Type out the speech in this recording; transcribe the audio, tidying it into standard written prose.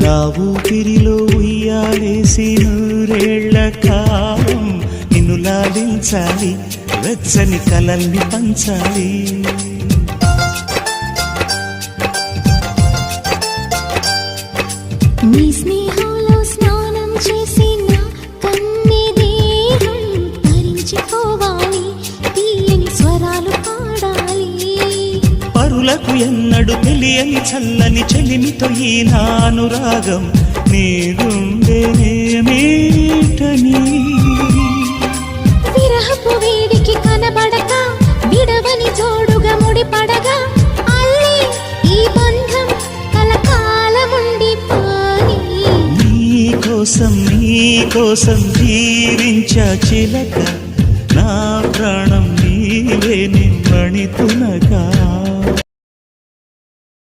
నా ఊపిరిలో ఉయ్యాలేసి నూరేళ్ల కాలం నిన్ను లాలించాలి, వెచ్చని కలల్ని పంచాలి. నీ స్నేహంలో స్నానం చేసి నా కన్ని దేహం తరించిపోవాలి, తీయని స్వరాలు పాడాలి. పరులకు ఎన్నడు తెలియని చల్లని చెలిమితో ఈ నానురాగం నీరుండేనేమేటని. విరహపు వేడికి కనబడక విడవని జోడుగా ముడిపడగా అల్లి ఈ బంధం కలకాలముండిపోని. నీకోసం జీవించా చిలక, నా ప్రాణం నీవే నిమ్మణి తునగా.